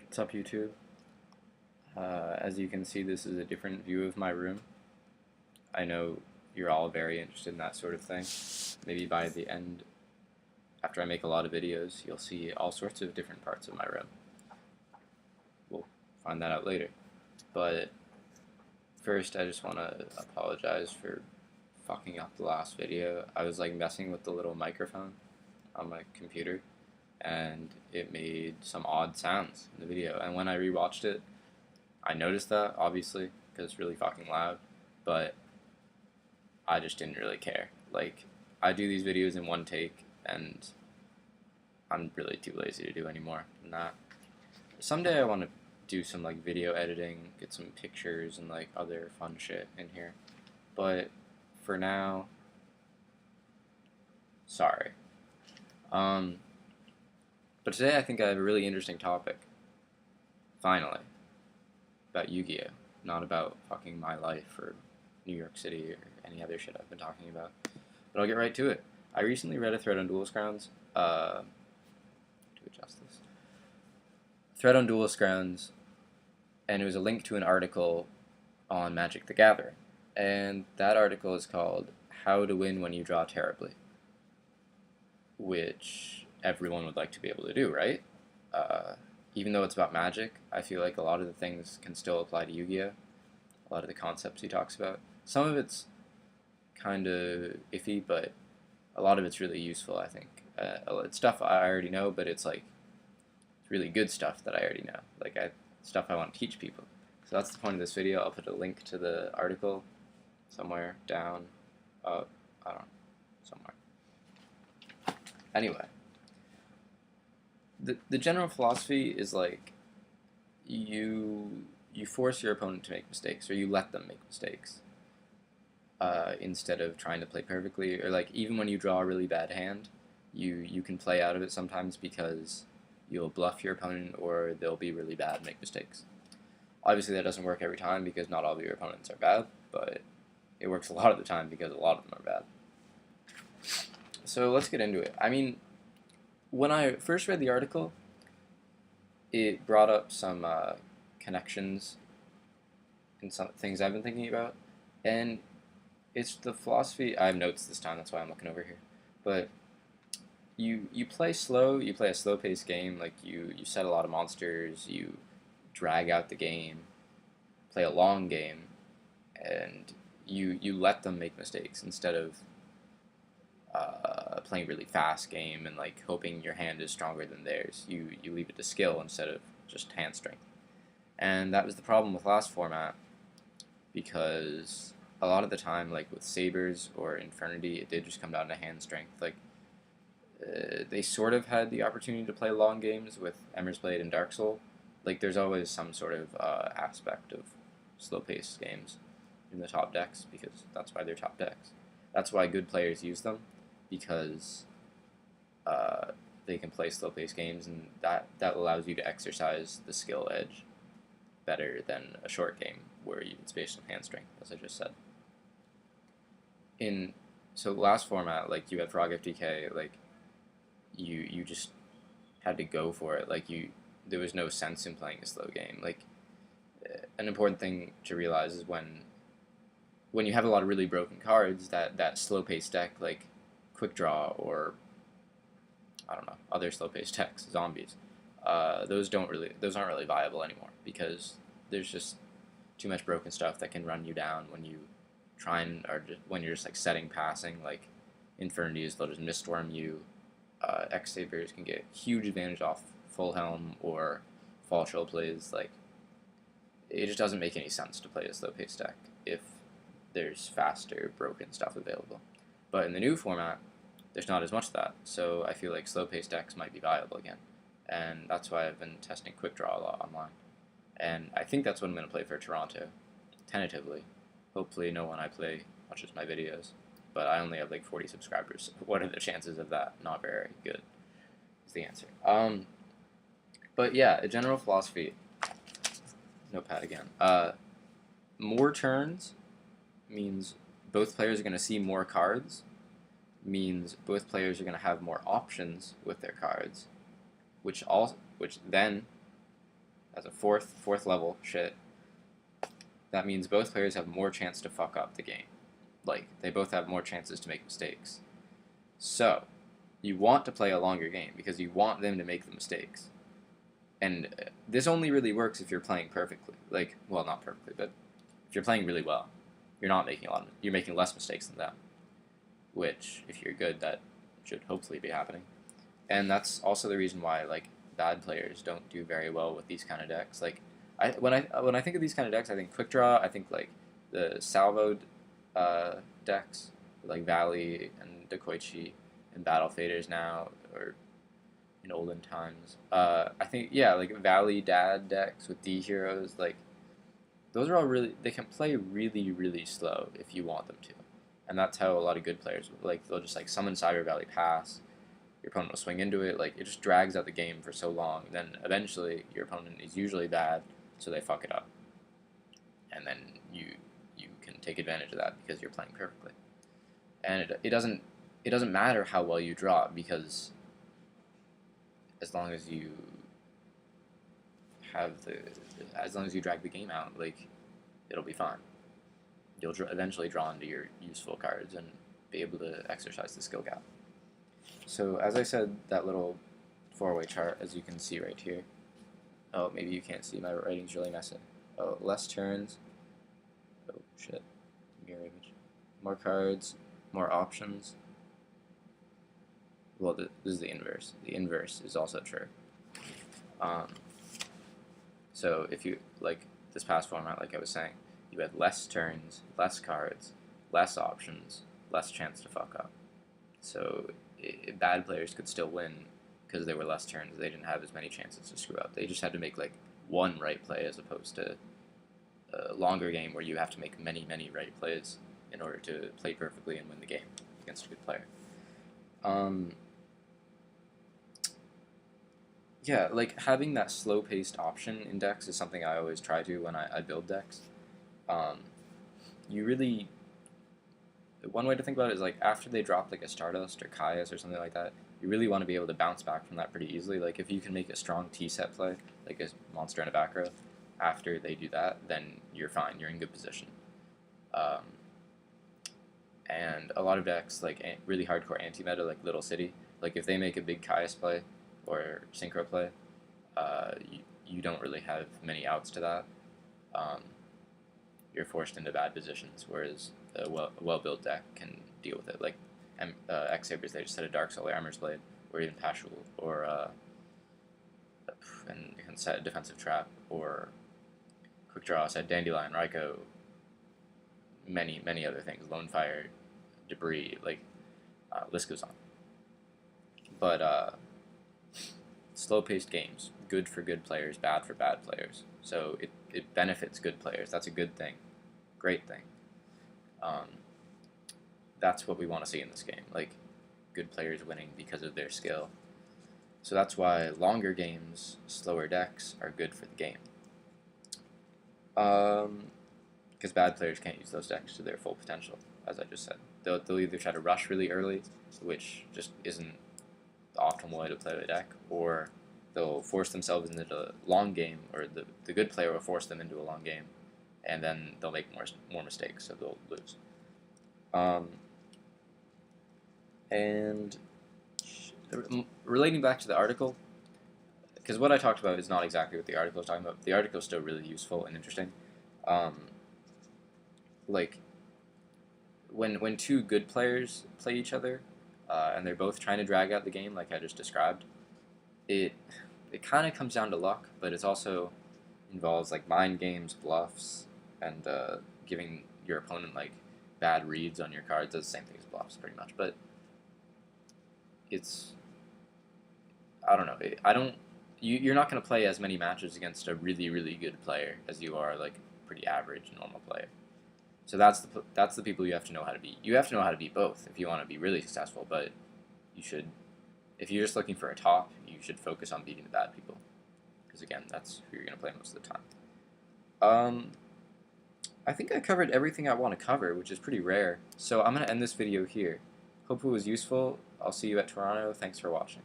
What's up, YouTube? As you can see, this is a different view of my room. I know you're all very interested in that sort of thing. Maybe by the end, after I make a lot of videos, you'll see all sorts of different parts of my room. We'll find that out later. But first, I just want to apologize for fucking up the last video. I was like messing with the little microphone on my computer, and it made some odd sounds in the video. And when I rewatched it, I noticed that, obviously, because it's really fucking loud, but I just didn't really care. Like, I do these videos in one take, and I'm really too lazy to do any more than that. Someday I want to do some, like, video editing, get some pictures and, like, other fun shit in here. But for now, sorry. But today I think I have a really interesting topic. Finally. About Yu-Gi-Oh! Not about fucking my life or New York City or any other shit I've been talking about. But I'll get right to it. I recently read a thread on Duelist Grounds. To adjust this. Thread on Duelist Grounds, and it was a link to an article on Magic the Gathering. And that article is called How to Win When You Draw Terribly, which everyone would like to be able to do, right? Even though it's about Magic, I feel like a lot of the things can still apply to Yu-Gi-Oh! A lot of the concepts he talks about. Some of it's kind of iffy, but a lot of it's really useful, I think. It's stuff I already know, but it's like really good stuff that I already know. Like stuff I want to teach people. So that's the point of this video. I'll put a link to the article somewhere, down, up, I don't know, somewhere. Anyway. The general philosophy is like you force your opponent to make mistakes, or you let them make mistakes, instead of trying to play perfectly. Or like even when you draw a really bad hand, you can play out of it sometimes because you'll bluff your opponent, or they'll be really bad and make mistakes. Obviously that doesn't work every time because not all of your opponents are bad, but it works a lot of the time because a lot of them are bad. So let's get into it. I mean, when I first read the article, it brought up some connections and some things I've been thinking about, and it's the philosophy. I have notes this time, that's why I'm looking over here. But you play slow, you play a slow-paced game, like you set a lot of monsters, you drag out the game, play a long game, and you let them make mistakes instead of playing really fast game and like hoping your hand is stronger than theirs. You leave it to skill instead of just hand strength. And that was the problem with last format, because a lot of the time, like with Sabers or Infernity, it did just come down to hand strength. Like they sort of had the opportunity to play long games with Emmer's Blade and Dark Soul. Like there's always some sort of aspect of slow-paced games in the top decks, because that's why they're top decks. That's why good players use them, because they can play slow-paced games, and that allows you to exercise the skill edge better than a short game where it's based on hand strength, as I just said. So last format, like you had Frog FTK, like you just had to go for it. Like there was no sense in playing a slow game. Like an important thing to realize is when you have a lot of really broken cards, that slow-paced deck, like Quick Draw or, I don't know, other slow-paced decks, zombies, those aren't really viable anymore, because there's just too much broken stuff that can run you down when you when you're just like setting passing. Like Infinities, they'll just Miststorm you. X-Sabers can get huge advantage off Full Helm or Fall Troll plays. Like, it just doesn't make any sense to play a slow-paced deck if there's faster, broken stuff available. But in the new format, there's not as much of that, so I feel like slow-paced decks might be viable again. And that's why I've been testing Quick Draw a lot online. And I think that's what I'm going to play for Toronto, tentatively. Hopefully no one I play watches my videos. But I only have like 40 subscribers. What are the chances of that? Not very good, is the answer. But yeah, a general philosophy. Notepad again. More turns means both players are going to see more cards, means both players are going to have more options with their cards, which then as a fourth level shit, that means both players have more chance to fuck up the game. Like, they both have more chances to make mistakes. So, you want to play a longer game because you want them to make the mistakes. And this only really works if you're playing perfectly. Like, well, not perfectly, but if you're playing really well, you're not making you're making less mistakes than them. Which, if you're good, that should hopefully be happening. And that's also the reason why, like, bad players don't do very well with these kind of decks. Like, when I think of these kind of decks, I think Quick Draw. I think like the salvo decks, like Valley and Dekoichi and Battle Faders now, or in olden times. I think like Valley Dad decks with D heroes, like those are all really, they can play really really slow if you want them to, and that's how a lot of good players, like, they'll just like summon Cyber Valley Pass. Your opponent will swing into it, like, it just drags out the game for so long, and then eventually your opponent is usually bad, so they fuck it up. And then you can take advantage of that because you're playing perfectly. And it doesn't matter how well you draw, because as long as you drag the game out, like, it'll be fine. You'll eventually draw into your useful cards and be able to exercise the skill gap. So, as I said, that little four-way chart, as you can see right here. Oh, maybe you can't see, my writing's really messy. Oh, less turns. Oh, shit. Mirror image. More cards, more options. Well, this is the inverse. The inverse is also true. So, if you, like, this past format, like I was saying, you had less turns, less cards, less options, less chance to fuck up. So, bad players could still win because there were less turns. They didn't have as many chances to screw up. They just had to make like one right play, as opposed to a longer game where you have to make many right plays in order to play perfectly and win the game against a good player. Yeah, like, having that slow-paced option in decks is something I always try to when I build decks. You really, one way to think about it is, like, after they drop like a Stardust or Caius or something like that, you really want to be able to bounce back from that pretty easily. Like, if you can make a strong T-set play, like a monster and a back row, after they do that, then you're fine. You're in good position. And a lot of decks, like really hardcore anti-meta, like Little City, like if they make a big Caius play or Synchro play, you don't really have many outs to that. You're forced into bad positions, whereas a well-built deck can deal with it. Like X-Sabers, they just set a Dark Soul Armor's Blade, or even Pashul, or and you can set a Defensive Trap, or Quick Draw, set Dandelion, Raikou, many other things, Lone Fire, Debris, like, list goes on. But slow-paced games, good for good players, bad for bad players. So it benefits good players. That's a good thing, great thing. That's what we want to see in this game, like good players winning because of their skill. So that's why longer games, slower decks are good for the game. Because bad players can't use those decks to their full potential, as I just said. They'll either try to rush really early, which just isn't the optimal way to play the deck, or they'll force themselves into the long game, or the good player will force them into a long game, and then they'll make more mistakes, so they'll lose. And relating back to the article, because what I talked about is not exactly what the article is talking about. The article is still really useful and interesting. Like, when two good players play each other, and they're both trying to drag out the game, like I just described, it kind of comes down to luck, but it also involves like mind games, bluffs, and giving your opponent like bad reads on your cards. Does the same thing as bluffs, pretty much, but it's, I don't know. You're not going to play as many matches against a really good player as you are like pretty average normal player. So that's the people you have to know how to beat. You have to know how to beat both if you want to be really successful, but you should, if you're just looking for a top, you should focus on beating the bad people, because again, that's who you're going to play most of the time. I think I covered everything I want to cover, which is pretty rare. So I'm going to end this video here. Hope it was useful. I'll see you at Toronto. Thanks for watching.